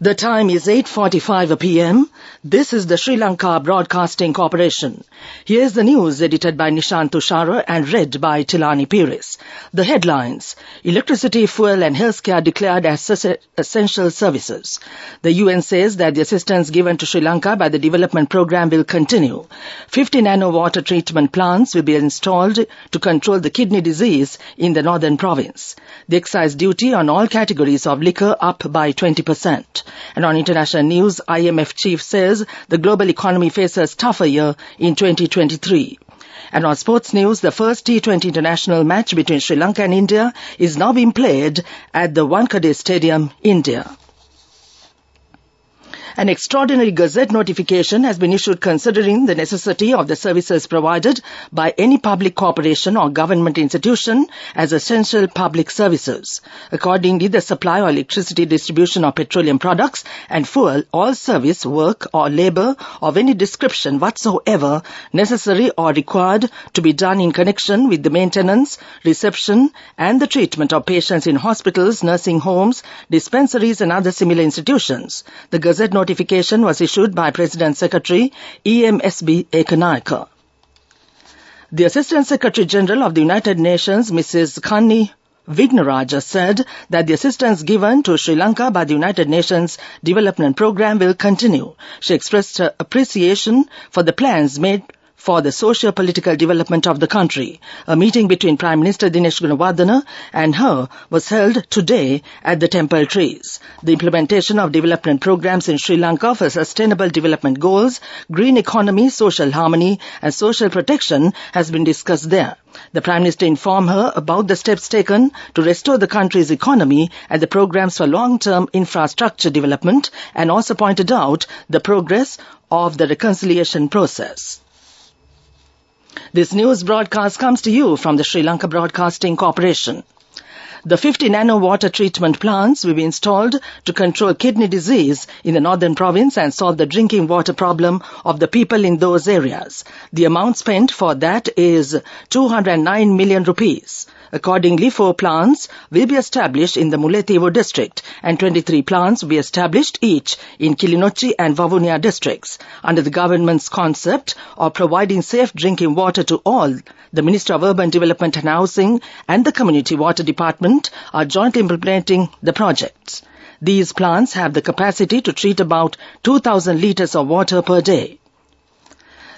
The time is 8:45 p.m. This is the Sri Lanka Broadcasting Corporation. Here's the news edited by Nishant Tushara and read by Tilani Pires. The headlines: Electricity, fuel and healthcare declared as essential services. The UN says that the assistance given to Sri Lanka by the development program will continue. 50 nano water treatment plants will be installed to control the kidney disease in the northern province. The excise duty on all categories of liquor up by 20%. And on international news, IMF chief says the global economy faces tougher year in 2023. And on sports news, the first T20 international match between Sri Lanka and India is now being played at the Wankhede Stadium, India. An extraordinary Gazette notification has been issued considering the necessity of the services provided by any public corporation or government institution as essential public services. Accordingly, the supply or electricity distribution of petroleum products and fuel, all service, work or labour of any description whatsoever necessary or required to be done in connection with the maintenance, reception and the treatment of patients in hospitals, nursing homes, dispensaries and other similar institutions. The Gazette notification was issued by President Secretary EMSB Ekanayaka. The Assistant Secretary General of the United Nations, Mrs. Kanni Vignaraja, said that the assistance given to Sri Lanka by the United Nations Development Programme will continue. She expressed her appreciation for the plans made for the socio-political development of the country. A meeting between Prime Minister Dinesh Gunawardena and her was held today at the Temple Trees. The implementation of development programs in Sri Lanka for sustainable development goals, green economy, social harmony and social protection has been discussed there. The Prime Minister informed her about the steps taken to restore the country's economy and the programs for long-term infrastructure development, and also pointed out the progress of the reconciliation process. This news broadcast comes to you from the Sri Lanka Broadcasting Corporation. The 50 nano water treatment plants will be installed to control kidney disease in the northern province and solve the drinking water problem of the people in those areas. The amount spent for that is 209 million rupees. Accordingly, 4 plants will be established in the Mullaitivu district and 23 plants will be established each in Kilinochchi and Vavuniya districts. Under the government's concept of providing safe drinking water to all, the Ministry of Urban Development and Housing and the Community Water Department are jointly implementing the projects. These plants have the capacity to treat about 2,000 litres of water per day.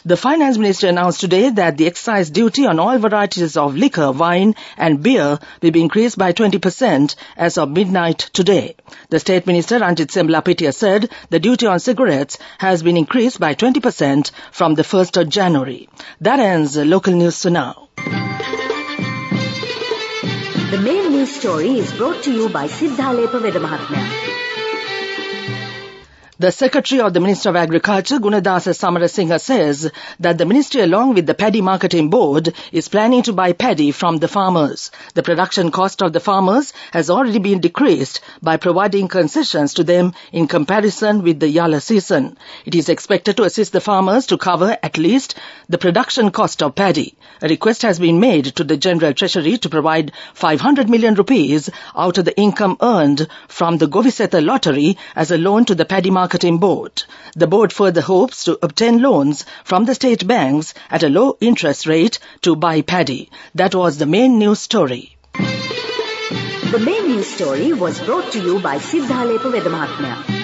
The Finance Minister announced today that the excise duty on all varieties of liquor, wine and beer will be increased by 20% as of midnight today. The State Minister Ranjit Semblapitiya said the duty on cigarettes has been increased by 20% from the 1st of January. That ends local news for now. The main news story is brought to you by Siddhalepa Vedamahatmya. The Secretary of the Ministry of Agriculture, Gunadasa Samarasinghe, says that the Ministry, along with the Paddy Marketing Board, is planning to buy paddy from the farmers. The production cost of the farmers has already been decreased by providing concessions to them in comparison with the Yala season. It is expected to assist the farmers to cover at least the production cost of paddy. A request has been made to the General Treasury to provide 500 million rupees out of the income earned from the Goviseta lottery as a loan to the Paddy Marketing Board. The board further hopes to obtain loans from the state banks at a low interest rate to buy paddy. That was the main news story. The main news story was brought to you by Siddhalepa Vedamahatmya.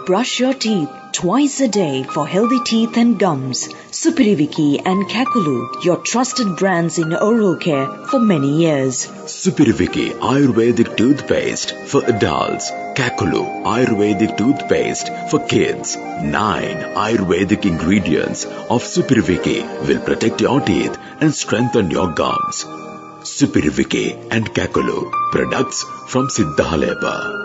Brush your teeth twice a day for healthy teeth and gums. Supiriviki and Kakulu, your trusted brands in oral care for many years. Supiriviki Ayurvedic toothpaste for adults. Kakulu Ayurvedic toothpaste for kids. 9 Ayurvedic ingredients of Supiriviki will protect your teeth and strengthen your gums. Supiriviki and Kakulu, products from Siddhalepa.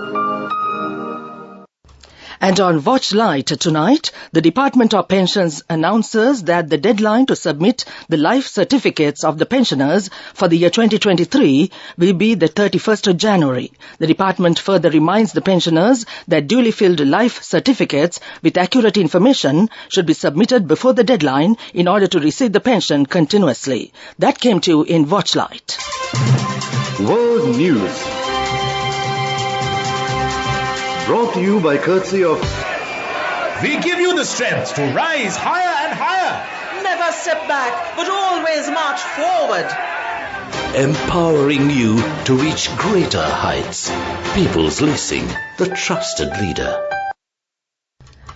And on Watch Light tonight, the Department of Pensions announces that the deadline to submit the life certificates of the pensioners for the year 2023 will be the 31st of January. The department further reminds the pensioners that duly filled life certificates with accurate information should be submitted before the deadline in order to receive the pension continuously. That came to you in Watch Light. World News. Brought to you by courtesy of... We give you the strength to rise higher and higher. Never step back, but always march forward. Empowering you to reach greater heights. People's Leasing, the trusted leader.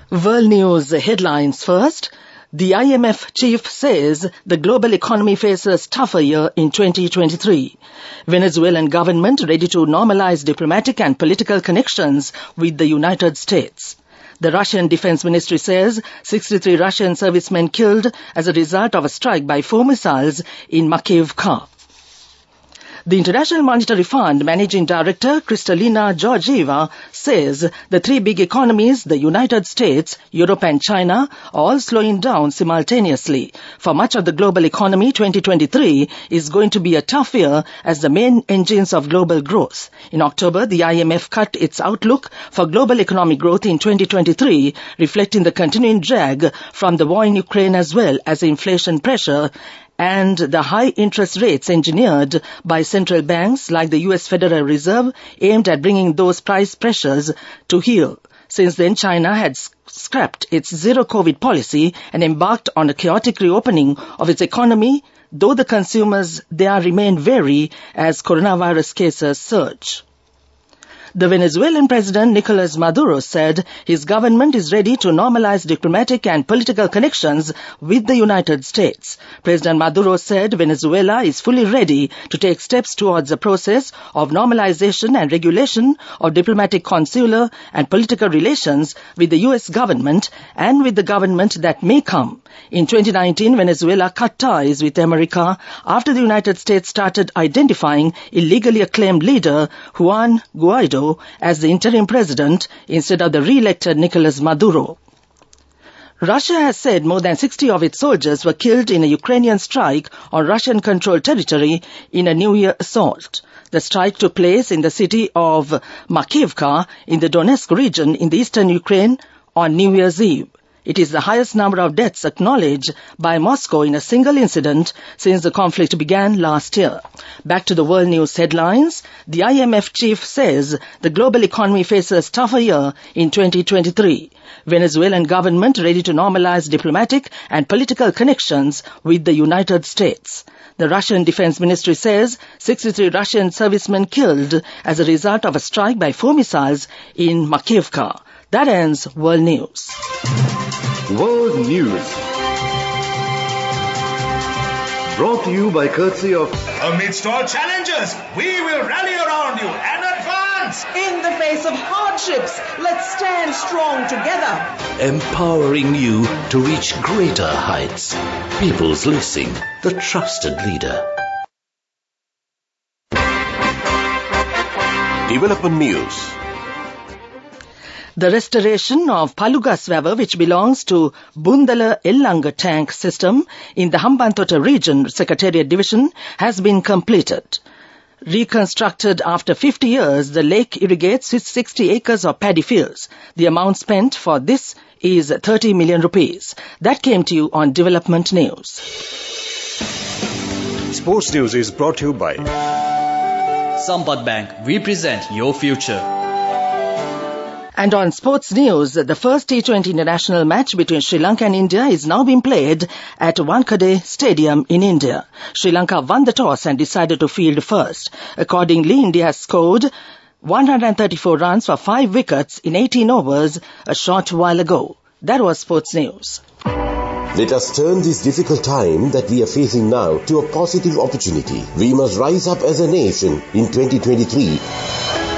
World News headlines first. The IMF chief says the global economy faces tougher year in 2023. Venezuelan government ready to normalize diplomatic and political connections with the United States. The Russian Defense Ministry says 63 Russian servicemen killed as a result of a strike by 4 missiles in Makiivka. The International Monetary Fund Managing Director Kristalina Georgieva says the 3 big economies, the United States, Europe and China, are all slowing down simultaneously. For much of the global economy, 2023 is going to be a tough year as the main engines of global growth. In October, the IMF cut its outlook for global economic growth in 2023, reflecting the continuing drag from the war in Ukraine as well as inflation pressure and the high interest rates engineered by central banks like the US Federal Reserve aimed at bringing those price pressures to heel. Since then, China had scrapped its zero-COVID policy and embarked on a chaotic reopening of its economy, though the consumers there remain wary as coronavirus cases surge. The Venezuelan President Nicolas Maduro said his government is ready to normalize diplomatic and political connections with the United States. President Maduro said Venezuela is fully ready to take steps towards a process of normalization and regulation of diplomatic, consular and political relations with the U.S. government and with the government that may come. In 2019, Venezuela cut ties with America after the United States started identifying illegally acclaimed leader Juan Guaido as the interim president instead of the re-elected Nicolas Maduro. Russia has said more than 60 of its soldiers were killed in a Ukrainian strike on Russian-controlled territory in a New Year assault. The strike took place in the city of Makiivka in the Donetsk region in the eastern Ukraine on New Year's Eve. It is the highest number of deaths acknowledged by Moscow in a single incident since the conflict began last year. Back to the world news headlines. The IMF chief says the global economy faces tougher year in 2023. Venezuelan government ready to normalize diplomatic and political connections with the United States. The Russian Defense Ministry says 63 Russian servicemen killed as a result of a strike by 4 missiles in Makiivka. That ends World News. World News. Brought to you by courtesy of... Amidst all challenges, we will rally around you and advance. In the face of hardships, let's stand strong together. Empowering you to reach greater heights. People's Leasing, the trusted leader. Development News. The restoration of Palugaswava, which belongs to Bundala Ellanga tank system in the Hambantota region, Secretariat Division, has been completed. Reconstructed after 50 years, the lake irrigates 60 acres of paddy fields. The amount spent for this is 30 million rupees. That came to you on Development News. Sports News is brought to you by Sampath Bank. We present your future. And on sports news, the first T20 international match between Sri Lanka and India is now being played at Wankhede Stadium in India. Sri Lanka won the toss and decided to field first. Accordingly, India has scored 134 runs for 5 wickets in 18 overs a short while ago. That was sports news. Let us turn this difficult time that we are facing now to a positive opportunity. We must rise up as a nation in 2023.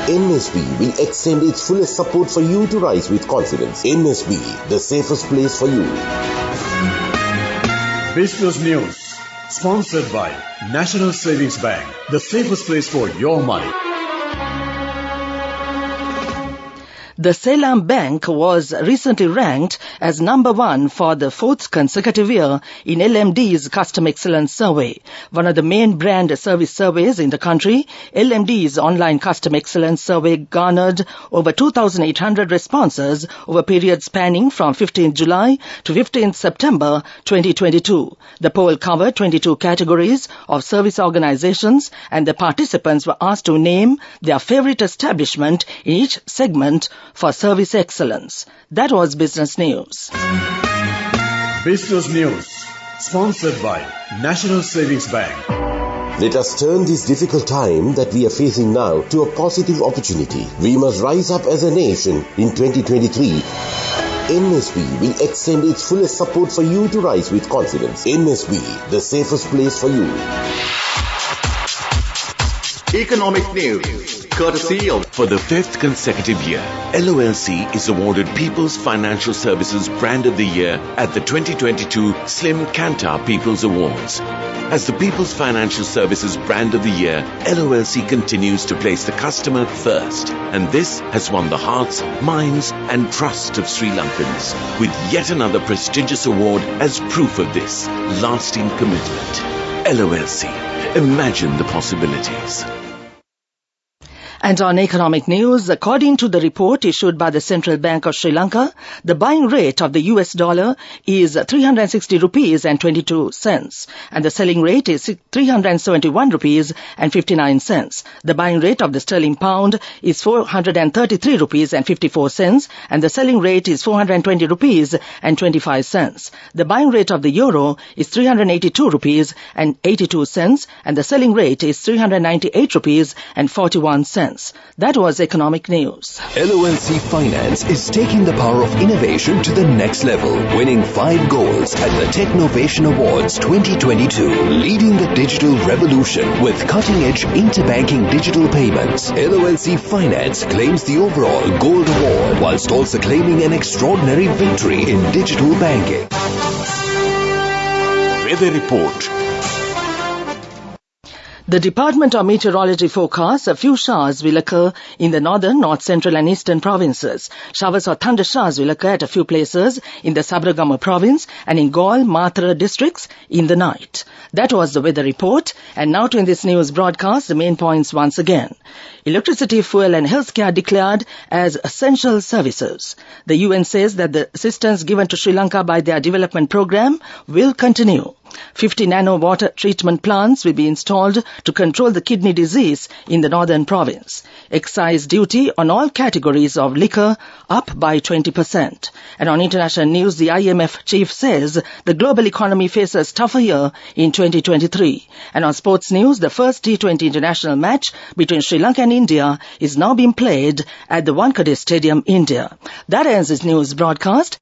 NSB will extend its fullest support for you to rise with confidence. NSB, the safest place for you. Business News, sponsored by National Savings Bank, the safest place for your money. The Selam Bank was recently ranked as number 1 for the 4th consecutive year in LMD's Customer Excellence Survey. One of the main brand service surveys in the country, LMD's online Customer Excellence Survey garnered over 2,800 responses over a period spanning from 15th July to 15th September 2022. The poll covered 22 categories of service organizations, and the participants were asked to name their favorite establishment in each segment for service excellence. That was Business News. Business News, sponsored by National Savings Bank. Let us turn this difficult time that we are facing now to a positive opportunity. We must rise up as a nation in 2023. NSB will extend its fullest support for you to rise with confidence. NSB, the safest place for you. Economic News, courtesy of... For the 5th consecutive year, LOLC is awarded People's Financial Services Brand of the Year at the 2022 Slim Kantar People's Awards. As the People's Financial Services Brand of the Year, LOLC continues to place the customer first. And this has won the hearts, minds and trust of Sri Lankans, with yet another prestigious award as proof of this lasting commitment. LOLC, imagine the possibilities. And on economic news, according to the report issued by the Central Bank of Sri Lanka, the buying rate of the US dollar is 360 rupees and 22 cents, and the selling rate is 371 rupees and 59 cents. The buying rate of the sterling pound is 433 rupees and 54 cents, and the selling rate is 420 rupees and 25 cents. The buying rate of the euro is 382 rupees and 82 cents, and the selling rate is 398 rupees and 41 cents. That was economic news. LOLC Finance is taking the power of innovation to the next level, winning 5 golds at the Technovation Awards 2022, leading the digital revolution with cutting-edge interbanking digital payments. LOLC Finance claims the overall gold award, whilst also claiming an extraordinary victory in digital banking. Weather Report. The Department of Meteorology forecasts a few showers will occur in the northern, north central and eastern provinces. Showers or thunder showers will occur at a few places in the Sabaragama province and in Gaul, Mathura districts in the night. That was the weather report. And now to in this news broadcast, the main points once again. Electricity, fuel and healthcare declared as essential services. The UN says that the assistance given to Sri Lanka by their development program will continue. 50 nano water treatment plants will be installed to control the kidney disease in the northern province. Excise duty on all categories of liquor up by 20%. And on international news, the IMF chief says the global economy faces tougher year in 2023. And on sports news, the first T20 international match between Sri Lanka and India is now being played at the Wankhede Stadium, India. That ends this news broadcast.